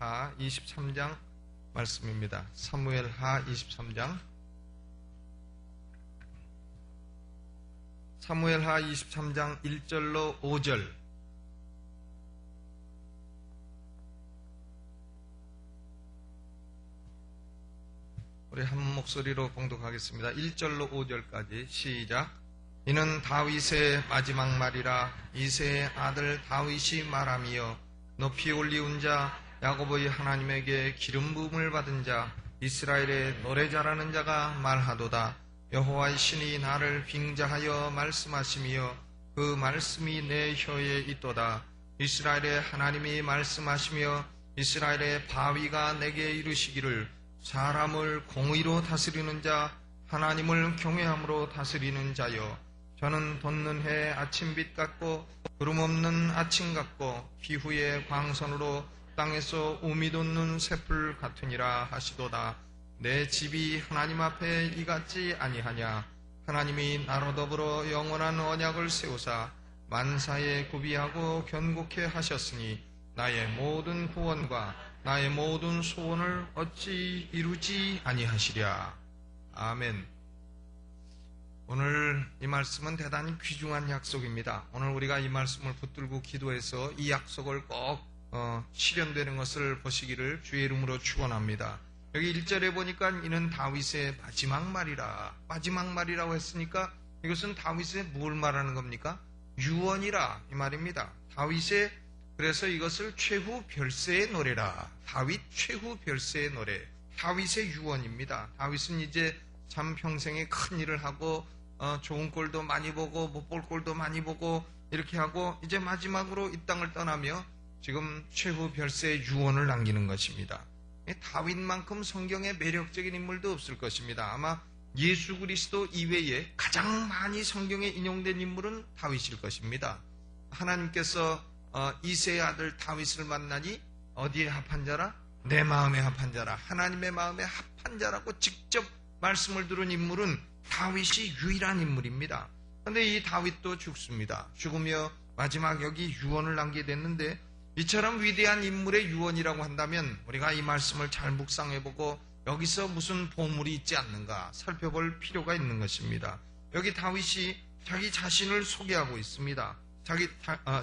사무엘하 23장 말씀입니다. 사무엘하 23장. 사무엘하 23장 1절로 5절. 우리 한 목소리로 봉독하겠습니다. 1절로 5절까지 시작. 이는 다윗의 마지막 말이라. 이새의 아들 다윗이 말하며 높이 올리운 자 야곱의 하나님에게 기름 부음을 받은 자 이스라엘의 노래 잘하는 자가 말하도다. 여호와의 신이 나를 빙자하여 말씀하시며 그 말씀이 내 혀에 있도다. 이스라엘의 하나님이 말씀하시며 이스라엘의 바위가 내게 이르시기를 사람을 공의로 다스리는 자 하나님을 경외함으로 다스리는 자여 저는 돋는 해 아침빛 같고 구름 없는 아침 같고 비후의 광선으로 땅에서 우미 돋는 새풀 같으니라 하시도다. 내 집이 하나님 앞에 이같지 아니하냐. 하나님이 나로 더불어 영원한 언약을 세우사 만사에 구비하고 견고케 하셨으니 나의 모든 구원과 나의 모든 소원을 어찌 이루지 아니하시랴. 아멘. 오늘 이 말씀은 대단히 귀중한 약속입니다. 오늘 우리가 이 말씀을 붙들고 기도해서 이 약속을 꼭 실현되는 것을 보시기를 주의 이름으로 축원합니다. 여기 1절에 보니까 이는 다윗의 마지막 말이라. 마지막 말이라고 했으니까 이것은 다윗의 뭘 말하는 겁니까? 유언이라 이 말입니다. 다윗의, 그래서 이것을 최후 별세의 노래라. 다윗 최후 별세의 노래. 다윗의 유언입니다. 다윗은 이제 참 평생에 큰 일을 하고 좋은 꼴도 많이 보고 못 볼 꼴도 많이 보고 이렇게 하고 이제 마지막으로 이 땅을 떠나며 지금 최후 별세의 유언을 남기는 것입니다. 다윗만큼 성경에 매력적인 인물도 없을 것입니다. 아마 예수 그리스도 이외에 가장 많이 성경에 인용된 인물은 다윗일 것입니다. 하나님께서 이새의 아들 다윗을 만나니 어디에 합한 자라? 내 마음에 합한 자라. 하나님의 마음에 합한 자라고 직접 말씀을 들은 인물은 다윗이 유일한 인물입니다. 그런데 이 다윗도 죽습니다. 죽으며 마지막 여기 유언을 남기게 됐는데 이처럼 위대한 인물의 유언이라고 한다면 우리가 이 말씀을 잘 묵상해보고 여기서 무슨 보물이 있지 않는가 살펴볼 필요가 있는 것입니다. 여기 다윗이 자기 자신을 소개하고 있습니다.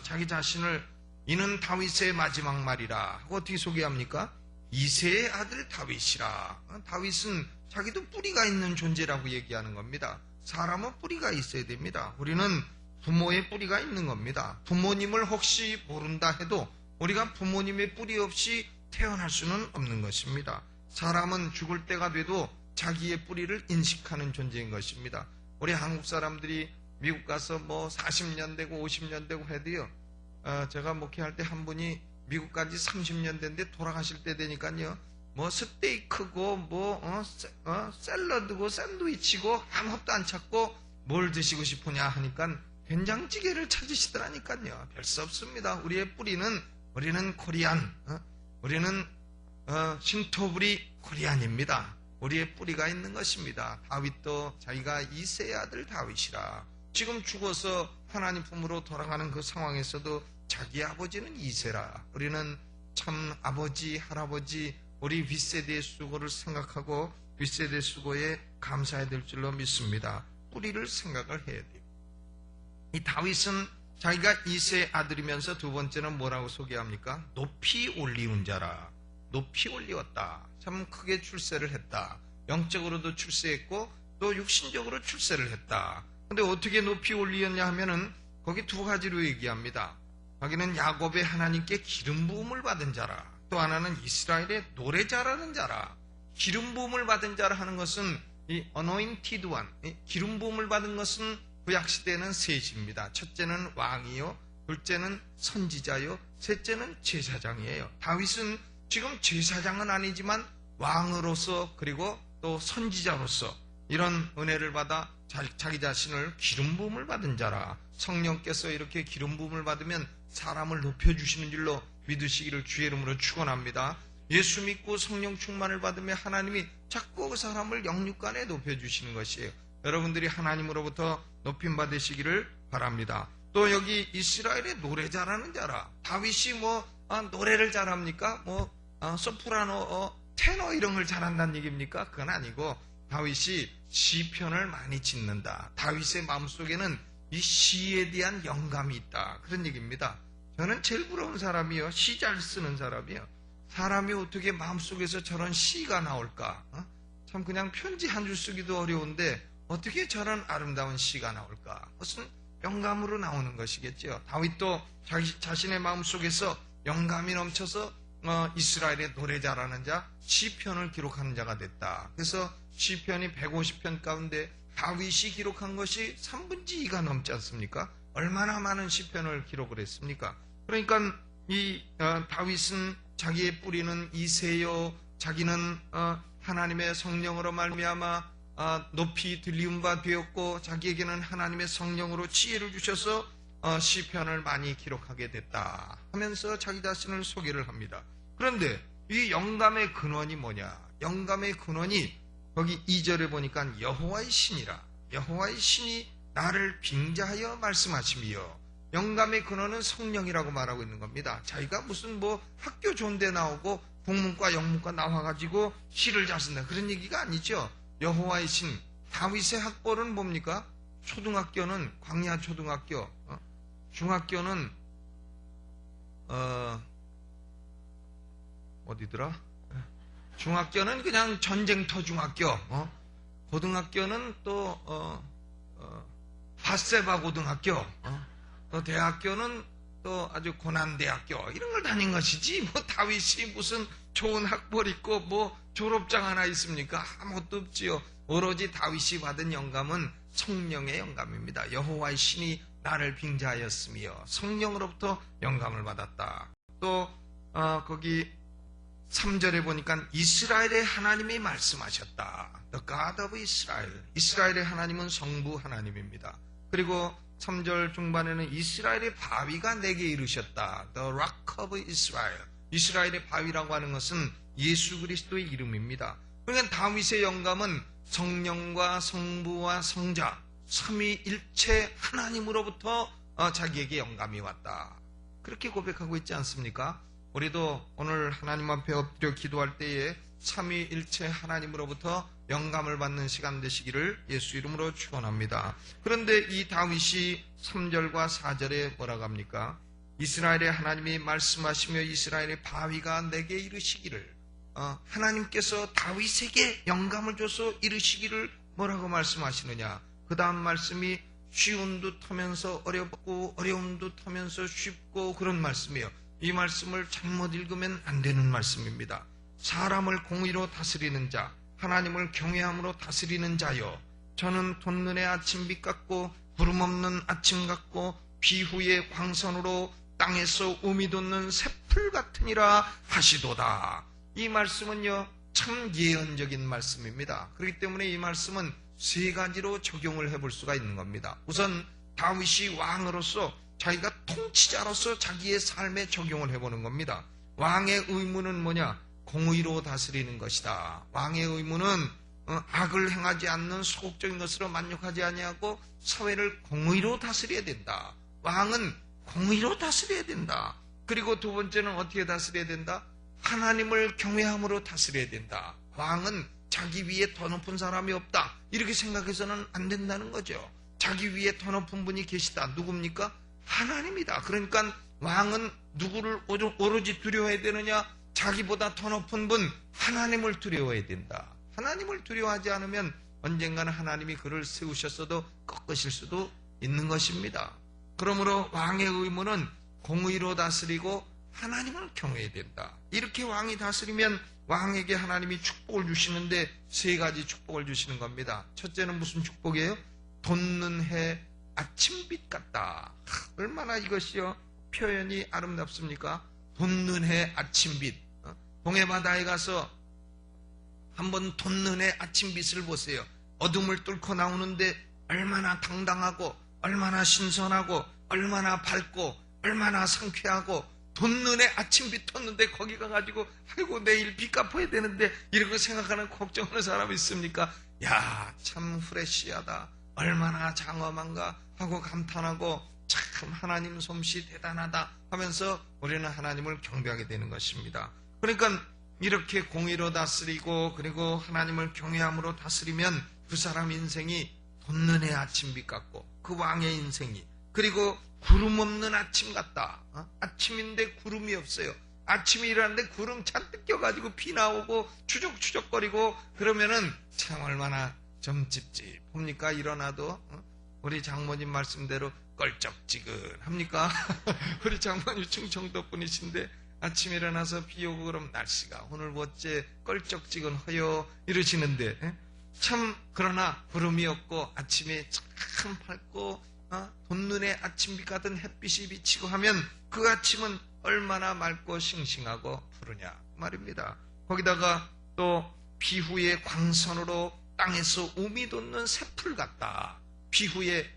자기 자신을 이는 다윗의 마지막 말이라 하고 어떻게 소개합니까? 이새의 아들 다윗이라. 다윗은 자기도 뿌리가 있는 존재라고 얘기하는 겁니다. 사람은 뿌리가 있어야 됩니다. 우리는 부모의 뿌리가 있는 겁니다. 부모님을 혹시 모른다 해도 우리가 부모님의 뿌리 없이 태어날 수는 없는 것입니다. 사람은 죽을 때가 돼도 자기의 뿌리를 인식하는 존재인 것입니다. 우리 한국 사람들이 미국 가서 40년 되고 50년 되고 해도요, 제가 목회할 때 한 분이 미국 간 지 30년 됐는데 돌아가실 때 되니까요, 스테이크고 샐러드고 샌드위치고 아무것도 안 찾고 뭘 드시고 싶으냐 하니까 된장찌개를 찾으시더라니까요. 별 수 없습니다. 우리는 코리안, 우리는 신토부리 코리안입니다. 우리의 뿌리가 있는 것입니다. 다윗도 자기가 이새의 아들 다윗이라. 지금 죽어서 하나님 품으로 돌아가는 그 상황에서도 자기 아버지는 이새라. 우리는 참 아버지, 할아버지, 우리 윗세대의 수고를 생각하고 윗세대 수고에 감사해야 될 줄로 믿습니다. 뿌리를 생각을 해야 돼요. 이 다윗은 자기가 이새의 아들이면서 두 번째는 뭐라고 소개합니까? 높이 올리운 자라. 높이 올리웠다. 참 크게 출세를 했다. 영적으로도 출세했고 또 육신적으로 출세를 했다. 근데 어떻게 높이 올리었냐 하면은 거기 두 가지로 얘기합니다. 자기는 야곱의 하나님께 기름 부음을 받은 자라. 또 하나는 이스라엘의 노래 잘하는 자라. 기름 부음을 받은 자라 하는 것은 이 anointed one, 기름 부음을 받은 것은 구약 시대에는 셋입니다. 첫째는 왕이요, 둘째는 선지자요, 셋째는 제사장이에요. 다윗은 지금 제사장은 아니지만 왕으로서 그리고 또 선지자로서 이런 은혜를 받아 자기 자신을 기름 부음을 받은 자라. 성령께서 이렇게 기름 부음을 받으면 사람을 높여주시는 줄로 믿으시기를 주의 이름으로 축원합니다. 예수 믿고 성령 충만을 받으면 하나님이 자꾸 그 사람을 영육간에 높여주시는 것이에요. 여러분들이 하나님으로부터 높임 받으시기를 바랍니다. 또 여기 이스라엘의 노래 잘하는 자라. 다윗이 노래를 잘합니까? 소프라노, 테너 이런 걸 잘한다는 얘기입니까? 그건 아니고 다윗이 시편을 많이 짓는다. 다윗의 마음속에는 이 시에 대한 영감이 있다. 그런 얘기입니다. 저는 제일 부러운 사람이요. 시 잘 쓰는 사람이요. 사람이 어떻게 마음속에서 저런 시가 나올까? 참 그냥 편지 한 줄 쓰기도 어려운데 어떻게 저런 아름다운 시가 나올까? 무슨 영감으로 나오는 것이겠죠. 다윗도 자신의 마음속에서 영감이 넘쳐서 이스라엘의 노래 잘하는 자, 시편을 기록하는 자가 됐다. 그래서 시편이 150편 가운데 다윗이 기록한 것이 3분의 2가 넘지 않습니까? 얼마나 많은 시편을 기록을 했습니까? 그러니까 이 다윗은 자기의 뿌리는 이새요, 자기는 하나님의 성령으로 말미암아 높이 들리운 바 되었고 자기에게는 하나님의 성령으로 지혜를 주셔서 시편을 많이 기록하게 됐다 하면서 자기 자신을 소개를 합니다. 그런데 이 영감의 근원이 뭐냐? 영감의 근원이 거기 2절에 보니까 여호와의 신이라. 여호와의 신이 나를 빙자하여 말씀하시며, 영감의 근원은 성령이라고 말하고 있는 겁니다. 자기가 무슨 학교 좋은 데 나오고 국문과 영문과 나와가지고 시를 잘 쓴다 그런 얘기가 아니죠. 여호와의 신. 다윗의 학벌은 뭡니까? 초등학교는 광야 초등학교, 중학교는 어디더라? 중학교는 그냥 전쟁터 중학교, 고등학교는 또 바세바 고등학교, 또 대학교는 또 아주 고난대학교 이런 걸 다닌 것이지 다윗이 무슨 좋은 학벌 있고 졸업장 하나 있습니까? 아무것도 없지요. 오로지 다윗이 받은 영감은 성령의 영감입니다. 여호와의 신이 나를 빙자하였으며 성령으로부터 영감을 받았다. 또 거기 3절에 보니까 이스라엘의 하나님이 말씀하셨다. The God of Israel. 이스라엘의 하나님은 성부 하나님입니다. 그리고 3절 중반에는 이스라엘의 바위가 내게 이르셨다. The Rock of Israel. 이스라엘의 바위라고 하는 것은 예수 그리스도의 이름입니다. 그러니까 다윗의 영감은 성령과 성부와 성자 삼위일체 하나님으로부터 자기에게 영감이 왔다. 그렇게 고백하고 있지 않습니까? 우리도 오늘 하나님 앞에 엎드려 기도할 때에 삼위일체 하나님으로부터 영감을 받는 시간 되시기를 예수 이름으로 축원합니다. 그런데 이 다윗이 3절과 4절에 뭐라고 합니까? 이스라엘의 하나님이 말씀하시며 이스라엘의 바위가 내게 이르시기를, 하나님께서 다윗에게 영감을 줘서 이르시기를 뭐라고 말씀하시느냐? 그 다음 말씀이 쉬운 듯 하면서 어렵고 어려운 듯 하면서 쉽고 그런 말씀이에요. 이 말씀을 잘못 읽으면 안 되는 말씀입니다. 사람을 공의로 다스리는 자, 하나님을 경외함으로 다스리는 자여, 저는 돋는의 아침빛 같고 구름 없는 아침 같고 비후의 광선으로 땅에서 우미 돋는 새풀 같으니라 하시도다. 이 말씀은요 참 예언적인 말씀입니다. 그렇기 때문에 이 말씀은 세 가지로 적용을 해볼 수가 있는 겁니다. 우선 다윗이 왕으로서 자기가 통치자로서 자기의 삶에 적용을 해보는 겁니다. 왕의 의무는 뭐냐? 공의로 다스리는 것이다. 왕의 의무는 악을 행하지 않는 소극적인 것으로 만족하지 아니하고 사회를 공의로 다스려야 된다. 왕은 공의로 다스려야 된다. 그리고 두 번째는 어떻게 다스려야 된다? 하나님을 경외함으로 다스려야 된다. 왕은 자기 위에 더 높은 사람이 없다. 이렇게 생각해서는 안 된다는 거죠. 자기 위에 더 높은 분이 계시다. 누굽니까? 하나님이다. 그러니까 왕은 누구를 오로지 두려워해야 되느냐? 자기보다 더 높은 분 하나님을 두려워해야 된다. 하나님을 두려워하지 않으면 언젠가는 하나님이 그를 세우셨어도 꺾으실 수도 있는 것입니다. 그러므로 왕의 의무는 공의로 다스리고 하나님을 경외해야 된다. 이렇게 왕이 다스리면 왕에게 하나님이 축복을 주시는데 세 가지 축복을 주시는 겁니다. 첫째는 무슨 축복이에요? 돋는 해 아침빛 같다. 얼마나 이것이요 표현이 아름답습니까? 돋는 해 아침빛. 동해바다에 가서 한번 돋는 해 아침빛을 보세요. 어둠을 뚫고 나오는데 얼마나 당당하고 얼마나 신선하고 얼마나 밝고 얼마나 상쾌하고, 돋는 해 아침빛 떴는데 거기 가가지고 아이고 내일 비 갚아야 되는데 이런 거 생각하는 걱정하는 사람이 있습니까? 야, 참 프레시하다. 얼마나 장엄한가 하고 감탄하고 참 하나님 솜씨 대단하다 하면서 우리는 하나님을 경배하게 되는 것입니다. 그러니까 이렇게 공의로 다스리고 그리고 하나님을 경외함으로 다스리면 그 사람 인생이 돋는 해 아침빛 같고 그 왕의 인생이 그리고 구름 없는 아침 같다. 아침인데 구름이 없어요. 아침이 일어났는데 구름 잔뜩 껴가지고 비 나오고 추적추적거리고 그러면은 참 얼마나 좀 찝찝합니까? 일어나도 우리 장모님 말씀대로 껄쩍지근합니까? 우리 장모님 충청도 분이신데 아침에 일어나서 비 오고 그럼 날씨가 오늘 어째 껄쩍지근해요 이러시는데 참 그러나 구름이 없고 아침에 참 밝고 돋눈의 아침빛 같은 햇빛이 비치고 하면 그 아침은 얼마나 맑고 싱싱하고 푸르냐 말입니다. 거기다가 또 비후의 광선으로 땅에서 우미 돋는 새풀 같다. 비후에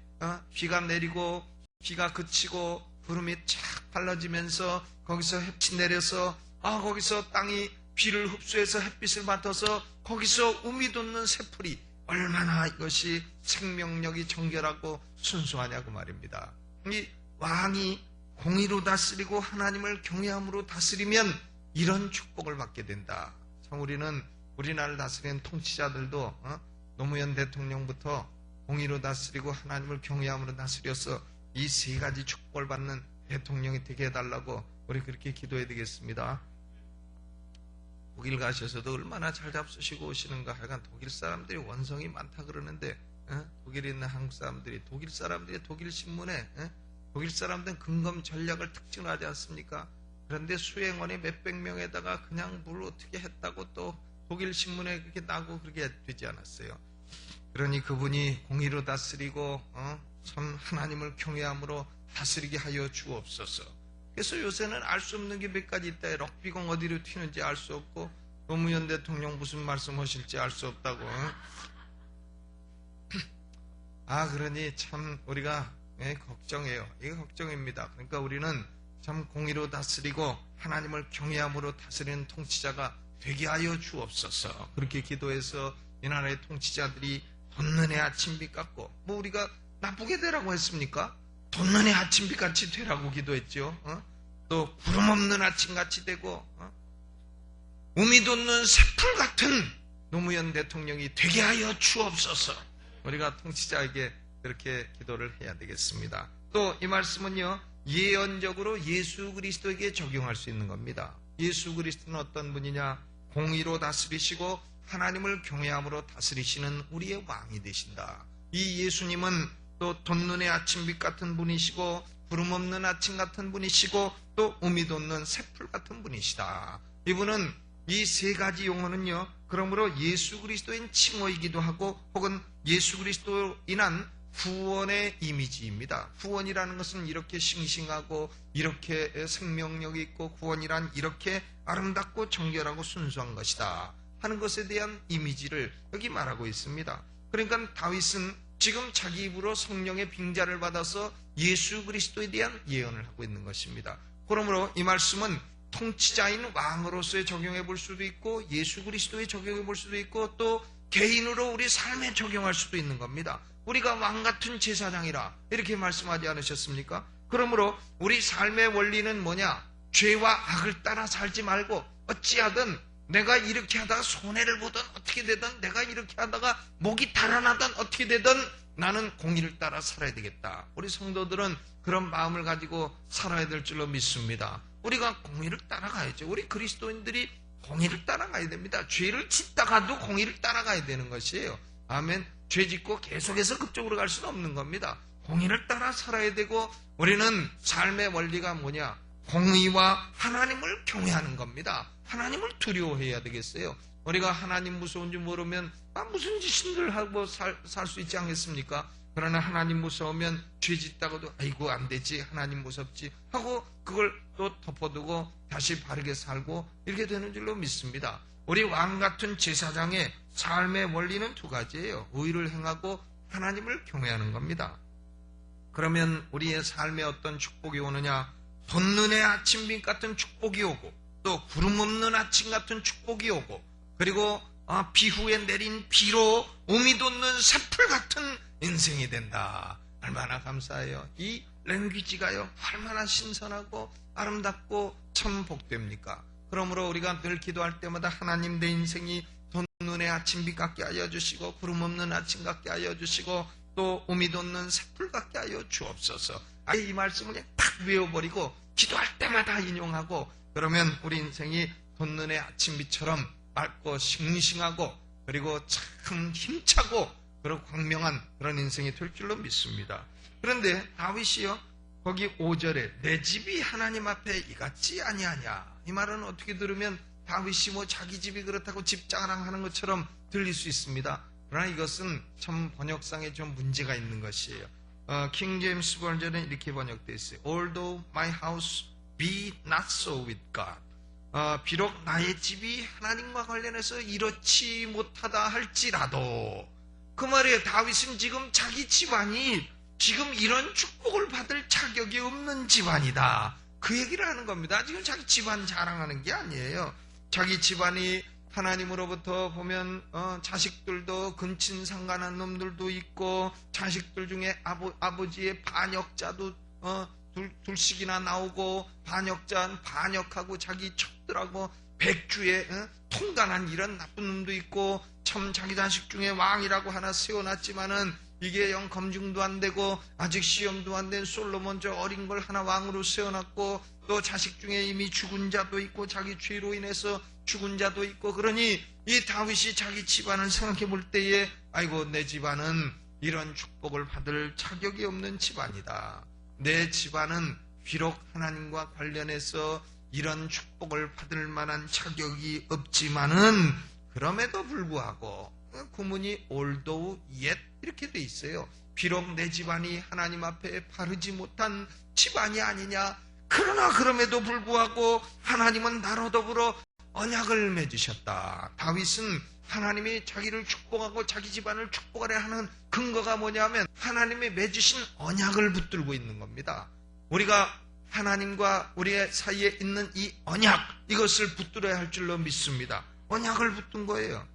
비가 내리고 비가 그치고 구름이 쫙 발라지면서 거기서 햇빛이 내려서 거기서 땅이 비를 흡수해서 햇빛을 맡아서 거기서 우미 돋는 새풀이 얼마나 이것이 생명력이 정결하고 순수하냐고 말입니다. 이 왕이 공의로 다스리고 하나님을 경외함으로 다스리면 이런 축복을 받게 된다. 참 우리는 우리나라를 다스리는 통치자들도 노무현 대통령부터 공의로 다스리고 하나님을 경외함으로 다스려서 이 세 가지 축복을 받는 대통령이 되게 해달라고 우리 그렇게 기도해야 되겠습니다. 독일 가셔서도 얼마나 잘 잡수시고 오시는가. 하여간 독일 사람들이 원성이 많다 그러는데 독일에 있는 한국 사람들이 독일 사람들이 독일 신문에 독일 사람들은 근검 전략을 특징하지 않습니까? 그런데 수행원이 몇백 명에다가 그냥 뭘 어떻게 했다고 또 독일 신문에 그렇게 나고 그렇게 되지 않았어요. 그러니 그분이 공의로 다스리고 참 하나님을 경외함으로 다스리게 하여 주옵소서. 그래서 요새는 알 수 없는 게 몇 가지 있다. 럭비공 어디로 튀는지 알 수 없고 노무현 대통령 무슨 말씀하실지 알 수 없다고. 그러니 참 우리가 걱정해요. 이게 걱정입니다. 그러니까 우리는 참 공의로 다스리고 하나님을 경외함으로 다스리는 통치자가 되게 하여 주옵소서. 그렇게 기도해서 이 나라의 통치자들이 돋는 해 아침빛 같고 우리가 나쁘게 되라고 했습니까? 돋는 해 아침빛 같이 되라고 기도했죠. 또 구름 없는 아침같이 되고 우미 돋는 새풀 같은 노무현 대통령이 되게 하여 주옵소서. 우리가 통치자에게 그렇게 기도를 해야 되겠습니다. 또 이 말씀은요 예언적으로 예수 그리스도에게 적용할 수 있는 겁니다. 예수 그리스도는 어떤 분이냐? 공의로 다스리시고 하나님을 경외함으로 다스리시는 우리의 왕이 되신다. 이 예수님은 또 돋는 해 아침빛 같은 분이시고 구름 없는 아침 같은 분이시고 또 우미 돋는 새풀 같은 분이시다. 이분은 이 세 가지 용어는요 그러므로 예수 그리스도인 칭호이기도 하고 혹은 예수 그리스도로 인한 구원의 이미지입니다. 구원이라는 것은 이렇게 싱싱하고 이렇게 생명력이 있고 구원이란 이렇게 아름답고 정결하고 순수한 것이다 하는 것에 대한 이미지를 여기 말하고 있습니다. 그러니까 다윗은 지금 자기 입으로 성령의 빙자를 받아서 예수 그리스도에 대한 예언을 하고 있는 것입니다. 그러므로 이 말씀은 통치자인 왕으로서의 적용해 볼 수도 있고 예수 그리스도에 적용해 볼 수도 있고 또 개인으로 우리 삶에 적용할 수도 있는 겁니다. 우리가 왕 같은 제사장이라 이렇게 말씀하지 않으셨습니까? 그러므로 우리 삶의 원리는 뭐냐? 죄와 악을 따라 살지 말고 어찌하든 내가 이렇게 하다가 손해를 보든 어떻게 되든 내가 이렇게 하다가 목이 달아나든 어떻게 되든 나는 공의를 따라 살아야 되겠다. 우리 성도들은 그런 마음을 가지고 살아야 될 줄로 믿습니다. 우리가 공의를 따라가야죠. 우리 그리스도인들이 공의를 따라가야 됩니다. 죄를 짓다가도 공의를 따라가야 되는 것이에요. 아멘. 죄 짓고 계속해서 그쪽으로 갈 수는 없는 겁니다. 공의를 따라 살아야 되고 우리는 삶의 원리가 뭐냐? 공의와 하나님을 경외하는 겁니다. 하나님을 두려워해야 되겠어요. 우리가 하나님 무서운지 모르면 무슨 짓을 하고 살 수 있지 않겠습니까? 그러나 하나님 무서우면 죄 짓다가도 아이고 안 되지 하나님 무섭지 하고 그걸 또 덮어두고 다시 바르게 살고 이렇게 되는 줄로 믿습니다. 우리 왕 같은 제사장의 삶의 원리는 두 가지예요. 의를 행하고 하나님을 경외하는 겁니다. 그러면 우리의 삶에 어떤 축복이 오느냐? 돋는 해 아침빛 같은 축복이 오고 또 구름 없는 아침 같은 축복이 오고 그리고 비후에 내린 비로 우미 돋는 새풀 같은 인생이 된다. 얼마나 감사해요. 이 랭귀지가요 얼마나 신선하고 아름답고 참 복됩니까? 그러므로 우리가 늘 기도할 때마다 하나님 내 인생이 돋눈의 아침빛 같게 하여 주시고 구름 없는 아침 같게 하여 주시고 또 오미 돋는 새풀 같게 하여 주옵소서. 아예 이 말씀을 그냥 딱 외워버리고 기도할 때마다 인용하고 그러면 우리 인생이 돋눈의 아침빛처럼 맑고 싱싱하고 그리고 참 힘차고 그런 광명한 그런 인생이 될 줄로 믿습니다. 그런데 다윗이요 거기 5절에 내 집이 하나님 앞에 이같지 아니하냐, 이 말은 어떻게 들으면 다윗이 뭐 자기 집이 그렇다고 집 자랑하는 것처럼 들릴 수 있습니다. 그러나 이것은 참 번역상에 좀 문제가 있는 것이에요. 킹 제임스 버전은 이렇게 번역되어 있어요. Although my house be not so with God. 비록 나의 집이 하나님과 관련해서 이렇지 못하다 할지라도, 그 말이에요. 다윗은 지금 자기 집안이 지금 이런 축복을 받을 자격이 없는 집안이다, 그 얘기를 하는 겁니다. 지금 자기 집안 자랑하는 게 아니에요. 자기 집안이 하나님으로부터 보면 자식들도 근친상간한 놈들도 있고 자식들 중에 아버지의 반역자도 둘씩이나 나오고 반역자는 반역하고 자기 척들하고 백주에 통간한 이런 나쁜 놈도 있고, 참 자기 자식 중에 왕이라고 하나 세워놨지만은 이게 영 검증도 안 되고 아직 시험도 안 된 솔로몬 저 어린 걸 하나 왕으로 세워놨고, 또 자식 중에 이미 죽은 자도 있고 자기 죄로 인해서 죽은 자도 있고, 그러니 이 다윗이 자기 집안을 생각해 볼 때에 아이고 내 집안은 이런 축복을 받을 자격이 없는 집안이다. 내 집안은 비록 하나님과 관련해서 이런 축복을 받을 만한 자격이 없지만은 그럼에도 불구하고 구문이 although yet 이렇게 돼 있어요. 비록 내 집안이 하나님 앞에 바르지 못한 집안이 아니냐, 그러나 그럼에도 불구하고 하나님은 나로 더불어 언약을 맺으셨다. 다윗은 하나님이 자기를 축복하고 자기 집안을 축복하려 하는 근거가 뭐냐면 하나님이 맺으신 언약을 붙들고 있는 겁니다. 우리가 하나님과 우리의 사이에 있는 이 언약, 이것을 붙들어야 할 줄로 믿습니다. 언약을 붙든 거예요.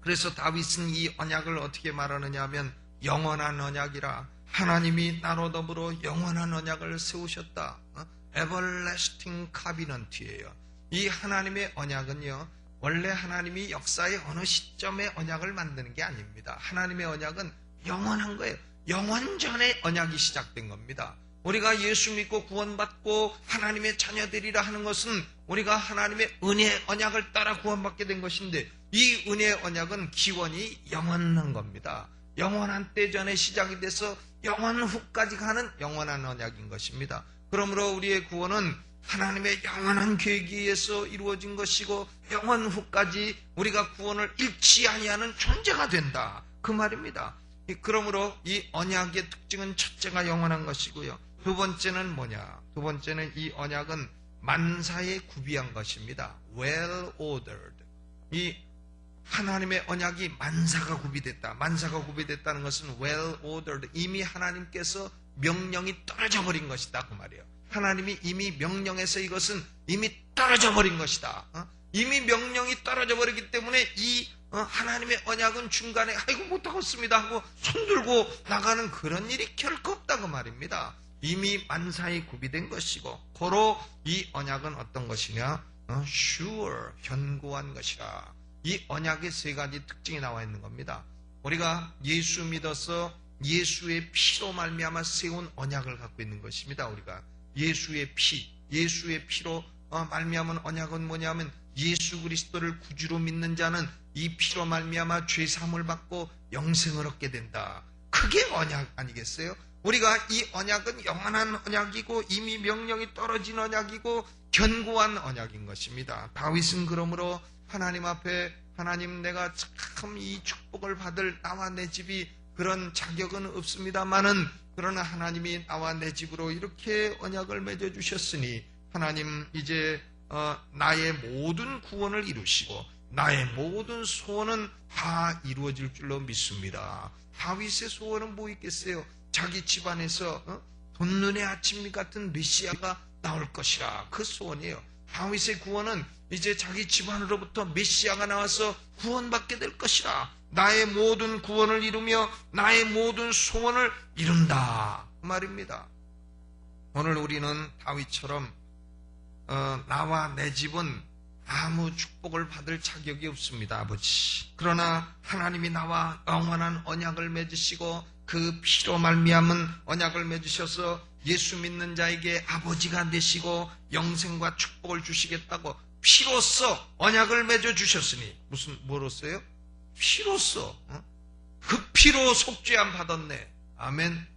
그래서 다윗은 이 언약을 어떻게 말하느냐 하면 영원한 언약이라, 하나님이 나로 더불어 영원한 언약을 세우셨다. Everlasting Covenant이에요. 이 하나님의 언약은요, 원래 하나님이 역사의 어느 시점에 언약을 만드는 게 아닙니다. 하나님의 언약은 영원한 거예요. 영원 전에 언약이 시작된 겁니다. 우리가 예수 믿고 구원받고 하나님의 자녀들이라 하는 것은 우리가 하나님의 은혜의 언약을 따라 구원받게 된 것인데, 이 은혜의 언약은 기원이 영원한 겁니다. 영원한 때 전에 시작이 돼서 영원 후까지 가는 영원한 언약인 것입니다. 그러므로 우리의 구원은 하나님의 영원한 계획에 의해서 이루어진 것이고 영원 후까지 우리가 구원을 잃지 아니하는 존재가 된다, 그 말입니다. 그러므로 이 언약의 특징은 첫째가 영원한 것이고요. 두 번째는 뭐냐? 두 번째는 이 언약은 만사에 구비한 것입니다. Well ordered. 이 하나님의 언약이 만사가 구비됐다. 만사가 구비됐다는 것은 well ordered. 이미 하나님께서 명령이 떨어져 버린 것이다, 그 말이에요. 하나님이 이미 명령해서 이것은 이미 떨어져 버린 것이다. 이미 명령이 떨어져 버리기 때문에 이 하나님의 언약은 중간에 아이고 못하겠습니다 하고 손들고 나가는 그런 일이 결코 없다, 그 말입니다. 이미 만사에 구비된 것이고, 고로 이 언약은 어떤 것이냐? sure, 견고한 것이라. 이 언약의 세 가지 특징이 나와 있는 겁니다. 우리가 예수 믿어서 예수의 피로 말미암아 세운 언약을 갖고 있는 것입니다. 우리가 예수의 피로 말미암은 언약은 뭐냐면 예수 그리스도를 구주로 믿는 자는 이 피로 말미암아 죄 사함을 받고 영생을 얻게 된다. 그게 언약 아니겠어요? 우리가 이 언약은 영원한 언약이고 이미 명령이 떨어진 언약이고 견고한 언약인 것입니다. 다윗은 그러므로 하나님 앞에 하나님 내가 참 이 축복을 받을 나와 내 집이 그런 자격은 없습니다만은 그러나 하나님이 나와 내 집으로 이렇게 언약을 맺어주셨으니 하나님 이제 나의 모든 구원을 이루시고 나의 모든 소원은 다 이루어질 줄로 믿습니다. 다윗의 소원은 뭐 있겠어요? 자기 집안에서 돋눈의 아침빛 같은 메시아가 나올 것이라, 그 소원이에요. 다윗의 구원은 이제 자기 집안으로부터 메시아가 나와서 구원받게 될 것이라, 나의 모든 구원을 이루며 나의 모든 소원을 이룬다, 그 말입니다. 오늘 우리는 다윗처럼 나와 내 집은 아무 축복을 받을 자격이 없습니다, 아버지. 그러나 하나님이 나와 영원한 언약을 맺으시고 그 피로 말미암은 언약을 맺으셔서 예수 믿는 자에게 아버지가 되시고 영생과 축복을 주시겠다고 피로써 언약을 맺어 주셨으니 뭐로써요? 피로써. 그 피로 속죄함 받았네. 아멘.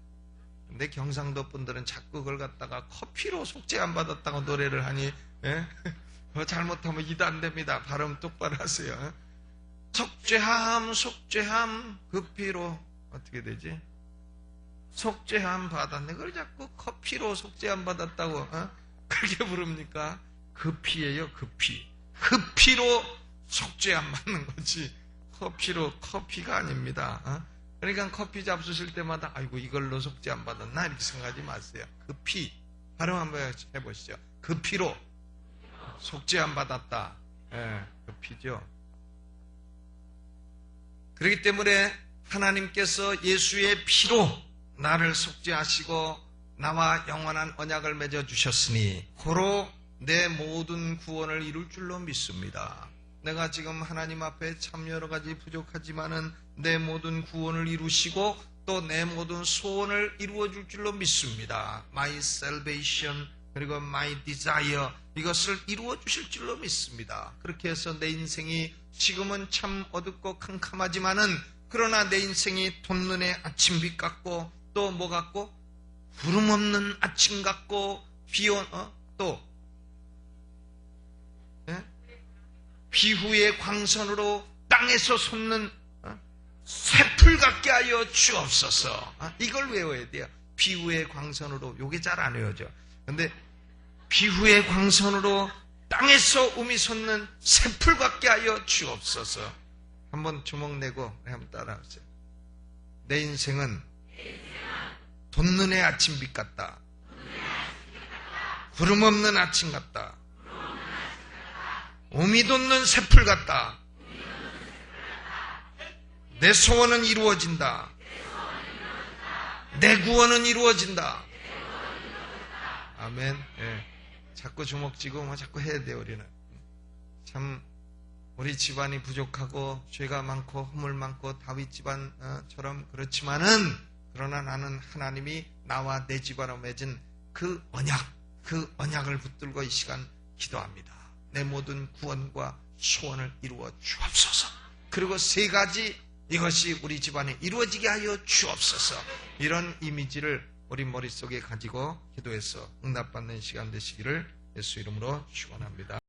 근데 경상도 분들은 자꾸 그걸 갖다가 커피로 속죄함 받았다고 노래를 하니, 예? 잘못하면 이단됩니다. 발음 똑바로 하세요. 속죄함, 그 피로, 어떻게 되지? 속죄함 받았네. 그걸 자꾸 커피로 속죄함 받았다고, 그렇게 부릅니까? 그 피예요, 그 피. 그 피로 속죄함 받는 거지. 커피로, 커피가 아닙니다. 그러니까 커피 잡수실 때마다, 아이고, 이걸로 속죄함 받았나? 이렇게 생각하지 마세요. 그 피. 발음 한번 해보시죠. 그 피로 속죄함 받았다. 예, 그 피죠. 그렇기 때문에 하나님께서 예수의 피로 나를 속죄하시고 나와 영원한 언약을 맺어 주셨으니 고로 내 모든 구원을 이룰 줄로 믿습니다. 내가 지금 하나님 앞에 참 여러 가지 부족하지만은 내 모든 구원을 이루시고 또 내 모든 소원을 이루어 줄 줄로 믿습니다. My salvation 그리고 my desire 이것을 이루어 주실 줄로 믿습니다. 그렇게 해서 내 인생이 지금은 참 어둡고 캄캄하지만은 그러나 내 인생이 돋눈의 아침빛 같고 또 뭐 같고 구름 없는 아침 같고 또 비후의 광선으로 땅에서 솟는 새풀 같게 하여 주옵소서. 이걸 외워야 돼요. 비후의 광선으로. 요게 잘 안 외워져. 근데 비후의 광선으로 땅에서 um이 솟는 새풀 같게 하여 주옵소서. 한번 주먹 내고 한번 따라하세요. 내 인생은 돋눈의 아침빛 같다. 구름 없는 아침 같다. um이 돋는 새풀 같다. 내 소원은 이루어진다. 내 구원은 이루어진다. 아멘. 예. 자꾸 주먹 쥐고 뭐 자꾸 해야 돼요. 우리는 참 우리 집안이 부족하고 죄가 많고 허물 많고 다윗 집안처럼 그렇지만은 그러나 나는 하나님이 나와 내 집안으로 맺은 그 언약을 붙들고 이 시간 기도합니다. 내 모든 구원과 소원을 이루어 주옵소서. 그리고 세 가지 이것이 우리 집안에 이루어지게 하여 주옵소서. 이런 이미지를 우리 머릿속에 가지고 기도해서 응답받는 시간 되시기를 예수 이름으로 축원합니다.